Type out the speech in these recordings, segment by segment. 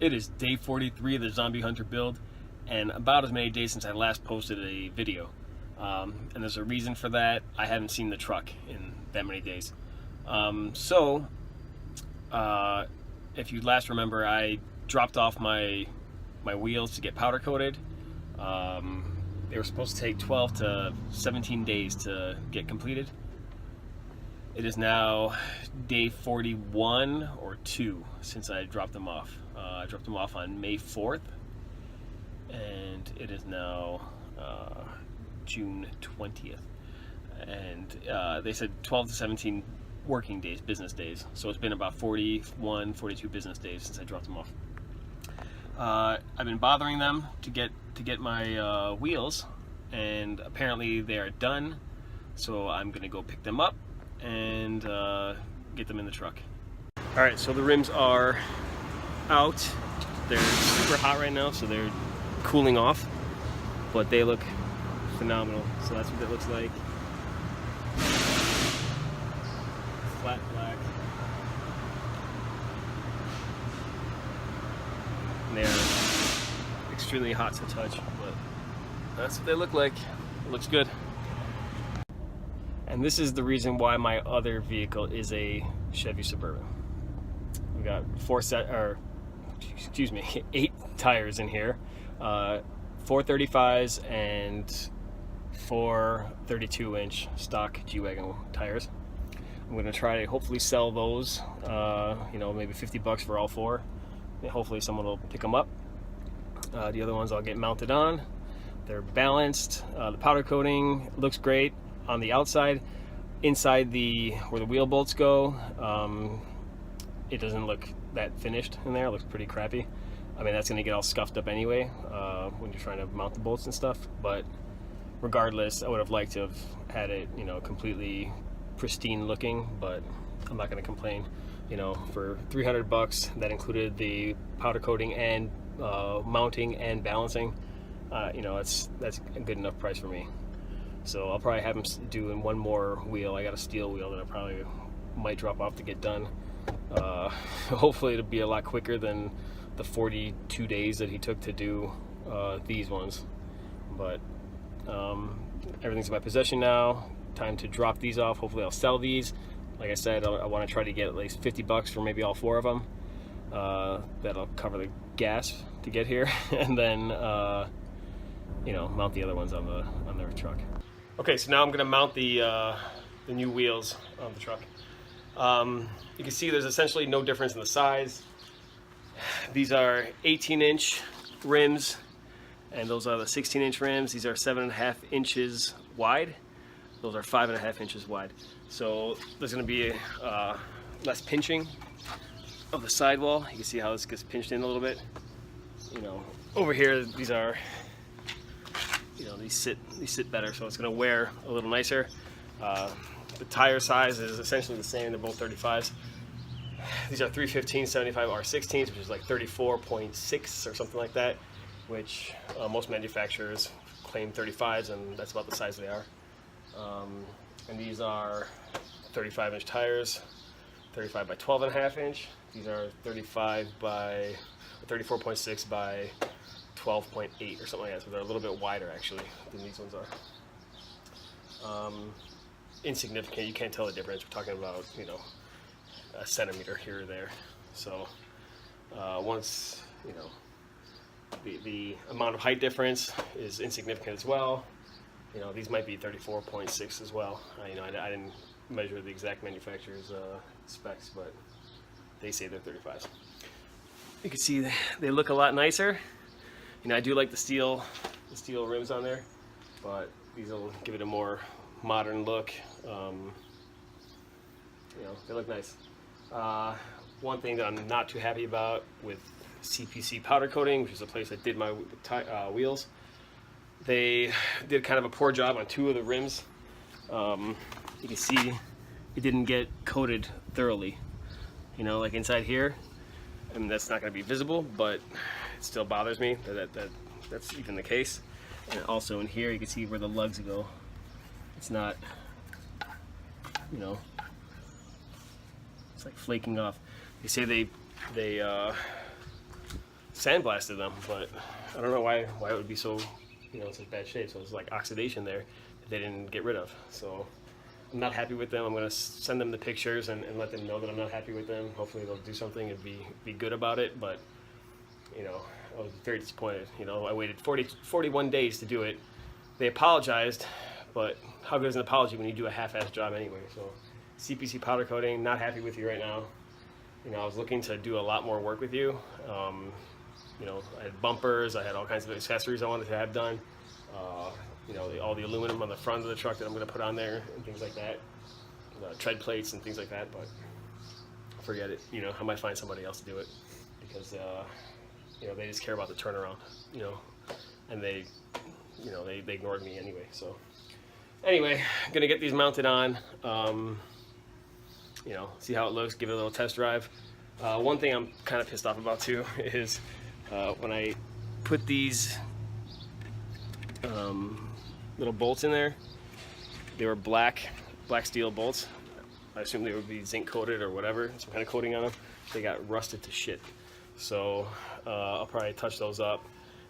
It is day 43 of the Zombie Hunter build, and about as many days since I last posted a video. And there's a reason for that. I haven't seen the truck in that many days. If you last remember, I dropped off my wheels to get powder coated. They were supposed to take 12 to 17 days to get completed. It is now day 41 or 2 since I dropped them off. I dropped them off on May 4th, and it is now June 20th. And they said 12 to 17 working days, business days. So it's been about 41, 42 business days since I dropped them off. I've been bothering them to get my wheels, and apparently they are done. So I'm gonna go pick them up and get them in the truck. All right, so the rims are out. They're super hot right now, so they're cooling off, but they look phenomenal. So that's what it looks like. Flat black. And they're extremely hot to touch, but that's what they look like. It looks good. And this is the reason why my other vehicle is a Chevy Suburban. We got 8 tires in here, 4 35s and 4 32-inch stock G-wagon tires. I'm gonna try to hopefully sell those, maybe $50 for all 4. And hopefully someone will pick them up. The other ones I'll get mounted on. They're balanced. The powder coating looks great on the outside. Inside where the wheel bolts go, it doesn't look that finished in there. It looks pretty crappy. I mean, that's gonna get all scuffed up anyway when you're trying to mount the bolts and stuff. But regardless, I would have liked to have had it, completely pristine looking. But I'm not gonna complain. For $300, that included the powder coating and mounting and balancing. That's a good enough price for me. So I'll probably have him do in one more wheel. I got a steel wheel that I probably might drop off to get done. Hopefully it'll be a lot quicker than the 42 days that he took to do these ones. But everything's in my possession now. Time to drop these off. Hopefully I'll sell these. Like I said, I want to try to get at least $50 for maybe all 4 of them. That'll cover the gas to get here, and then mount the other ones on their truck. Okay, so now I'm gonna mount the new wheels on the truck. You can see there's essentially no difference in the size. These are 18-inch rims, and those are the 16-inch rims. These are 7.5 inches wide. Those are 5.5 inches wide. So there's going to be less pinching of the sidewall. You can see how this gets pinched in a little bit. Over here, these are, these sit better, so it's going to wear a little nicer. The tire size is essentially the same. They're both 35s. These are 315/75 R16s, which is like 34.6 or something like that, which most manufacturers claim 35s, and that's about the size they are. And these are 35-inch tires, 35 by 12.5 inch. These are 35 by 34.6 by 12.8 or something like that. So they're a little bit wider actually than these ones are. Insignificant. You can't tell the difference. We're talking about a centimeter here or there. So once the amount of height difference is insignificant as well. These might be 34.6 as well. I didn't measure the exact manufacturer's specs, but they say they're 35s. You can see they look a lot nicer. I do like the steel rims on there, but these will give it a more modern look. They look nice. One thing that I'm not too happy about with CPC powder coating, which is a place that did my wheels, they did kind of a poor job on 2 of the rims. You can see it didn't get coated thoroughly. Like inside here, I mean, that's not going to be visible, but it still bothers me that that's even the case. And also in here, you can see where the lugs go. It's not, it's like flaking off. They say they sandblasted them, but I don't know why it would be so, you know, in such bad shape. So it's like oxidation there that they didn't get rid of. So I'm not happy with them. I'm going to send them the pictures and let them know that I'm not happy with them. Hopefully they'll do something and be good about it. But, you know, I was very disappointed. You know, I waited 41 days to do it. They apologized, but how good is an apology when you do a half-assed job anyway? So CPC powder coating, not happy with you right now. You know, I was looking to do a lot more work with you. You know, I had bumpers, I had all kinds of accessories I wanted to have done. You know, all the aluminum on the front of the truck that I'm going to put on there and things like that. Tread plates and things like that, but forget it. You know, I might find somebody else to do it because, you know, they just care about the turnaround, you know, and they, you know, they ignored me anyway. So anyway, I'm going to get these mounted on, you know, see how it looks, give it a little test drive. One thing I'm kind of pissed off about too is when I put these little bolts in there, they were black steel bolts. I assume they would be zinc coated or whatever, some kind of coating on them. They got rusted to shit. So I'll probably touch those up.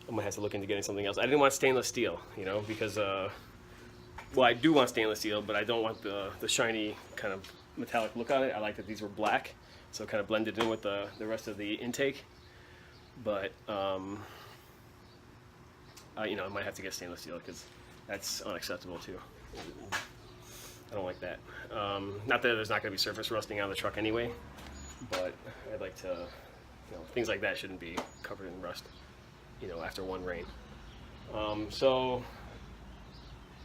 I'm gonna have to look into getting something else. I didn't want stainless steel, you know, because well, I do want stainless steel, but I don't want the shiny kind of metallic look on it. I like that these were black, so it kind of blended in with the rest of the intake. But you know, I might have to get stainless steel because that's unacceptable too. I don't like that. Not that there's not going to be surface rusting on the truck anyway, but I'd like to, you know, things like that shouldn't be covered in rust, you know, after one rain. So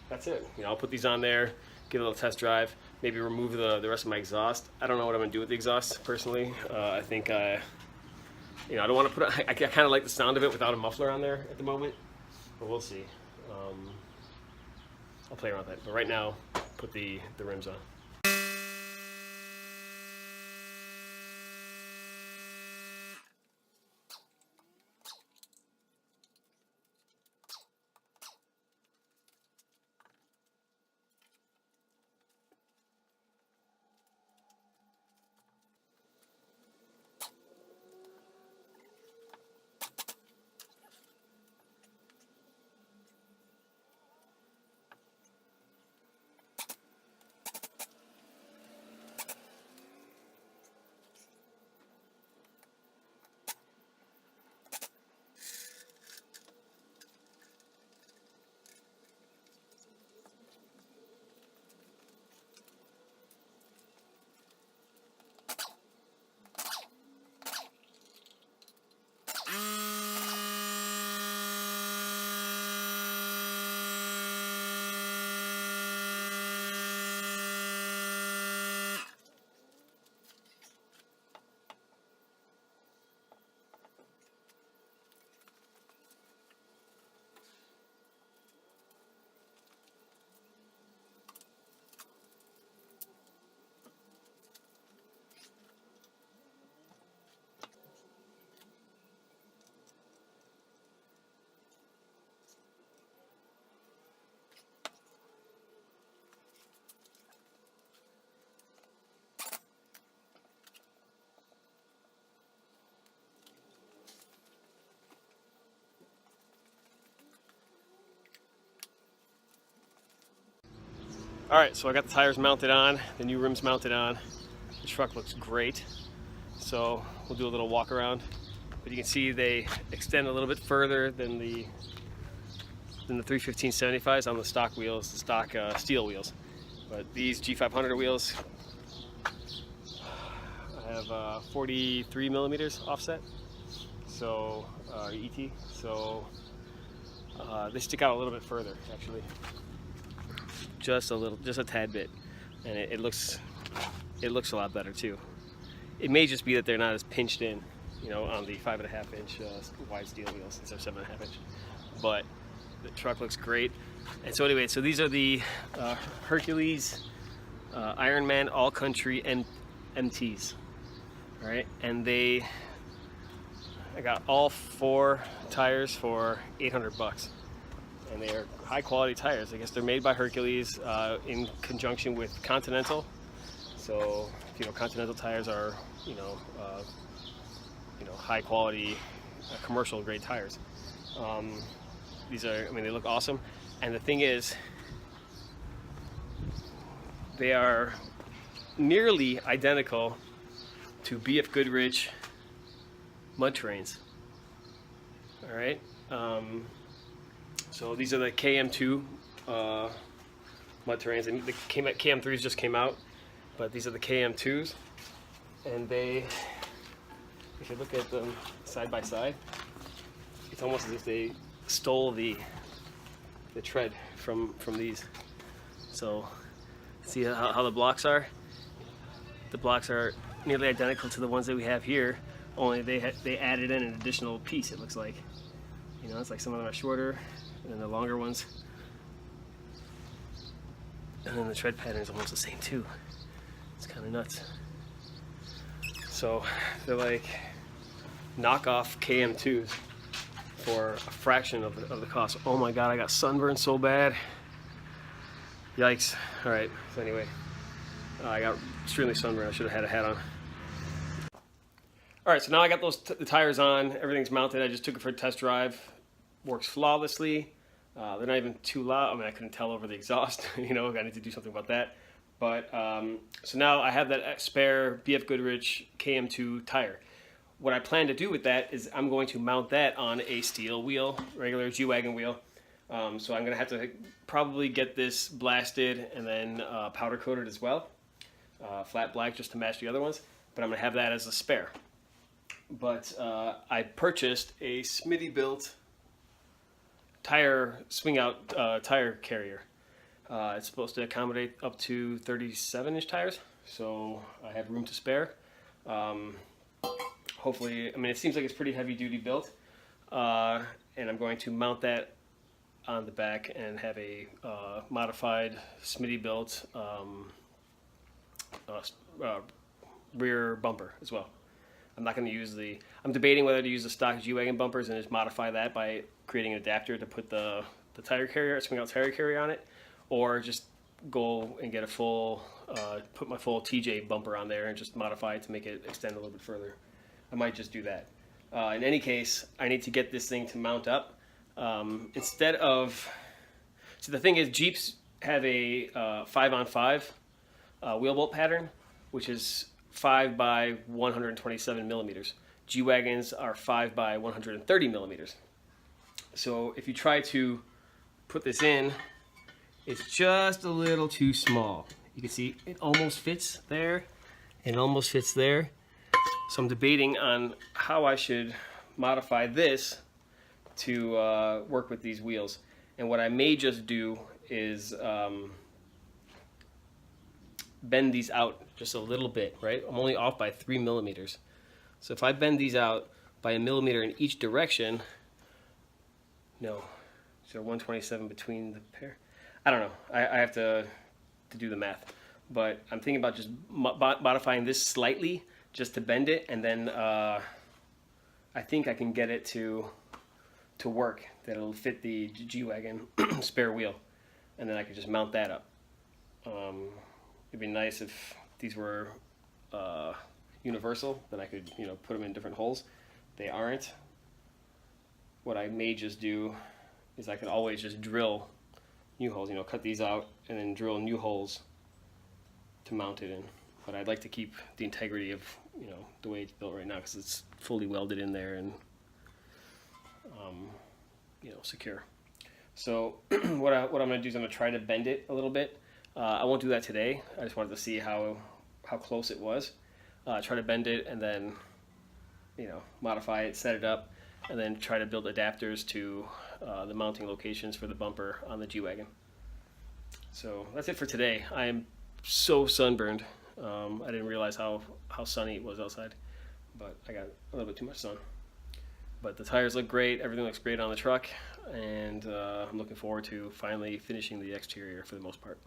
that's it. You know, I'll put these on there, give it a little test drive, maybe remove the rest of my exhaust. I don't know what I'm going to do with the exhaust personally. I think, you know, I don't want to put I kind of like the sound of it without a muffler on there at the moment, but we'll see. I'll play around with that. But right now, put the rims on. All right, so I got the tires mounted on, the new rims mounted on. The truck looks great. So we'll do a little walk around. But you can see they extend a little bit further than the 315/75s on the stock wheels, the stock steel wheels. But these G500 wheels, I have 43 millimeters offset, so ET. So they stick out a little bit further, actually. Just a tad bit, and it looks a lot better too. It may just be that they're not as pinched in, you know, on the 5.5 inch wide steel wheels instead of 7.5 inch. But the truck looks great. And so anyway, so these are the Hercules Ironman All Country MTs. All right, and I got all 4 tires for $800. And they are high quality tires. I guess they're made by Hercules in conjunction with Continental. So, you know, Continental tires are, you know, high quality commercial grade tires. These are, I mean, they look awesome. And the thing is, they are nearly identical to BF Goodrich mud terrains. All right. So these are the KM2 mud terrains, and the KM3s just came out, but these are the KM2s, and they, if you look at them side by side, it's almost as if they stole the tread from these. So see how the blocks are? The blocks are nearly identical to the ones that we have here, only they added in an additional piece, it looks like. You know, it's like some of them are shorter, and then the longer ones. And then the tread pattern is almost the same too. It's kind of nuts. So they're like knockoff KM2s for a fraction of the cost. Oh my God, I got sunburned so bad. Yikes. All right, so anyway, I got extremely sunburned. I should have had a hat on. All right, so now I got the tires on. Everything's mounted. I just took it for a test drive. Works flawlessly. They're not even too loud. I mean, I couldn't tell over the exhaust. You know, I need to do something about that. But so now I have that spare BF Goodrich KM2 tire. What I plan to do with that is I'm going to mount that on a steel wheel, regular G-wagon wheel. So I'm going to have to probably get this blasted and then powder coated as well. Flat black just to match the other ones. But I'm going to have that as a spare. But I purchased a Smitty built tire swing out tire carrier. It's supposed to accommodate up to 37-inch tires, so I have room to spare. Hopefully, I mean, it seems like it's pretty heavy duty built, and I'm going to mount that on the back and have a modified Smitty built rear bumper as well. I'm not going to use I'm debating whether to use the stock G-wagon bumpers and just modify that by creating an adapter to put the tire carrier, swing out tire carrier on it, or just go and get a full, put my full TJ bumper on there and just modify it to make it extend a little bit further. I might just do that. In any case, I need to get this thing to mount up. Instead of, so the thing is, Jeeps have a 5-on-5 wheel bolt pattern, which is 5 by 127 millimeters. G-wagons are 5 by 130 millimeters. So if you try to put this in, it's just a little too small. You can see it almost fits there, and almost fits there. So I'm debating on how I should modify this to work with these wheels. And what I may just do is bend these out just a little bit, right? I'm only off by 3 millimeters. So if I bend these out by 1 millimeter in each direction, no, so 127 between the pair. I don't know. I have to do the math. But I'm thinking about just modifying this slightly just to bend it, and then I think I can get it to work, that it'll fit the G-wagon spare wheel, and then I could just mount that up. It'd be nice if these were universal, then I could, you know, put them in different holes. They aren't. What I may just do is I could always just drill new holes, you know, cut these out and then drill new holes to mount it in. But I'd like to keep the integrity of, you know, the way it's built right now, because it's fully welded in there and you know, secure. So what I'm going to do is I'm going to try to bend it a little bit. I won't do that today. I just wanted to see how close it was. Try to bend it and then, you know, modify it, set it up, and then try to build adapters to the mounting locations for the bumper on the G-wagon. So that's it for today. I am so sunburned. I didn't realize how sunny it was outside, but I got a little bit too much sun. But the tires look great, everything looks great on the truck, and I'm looking forward to finally finishing the exterior for the most part.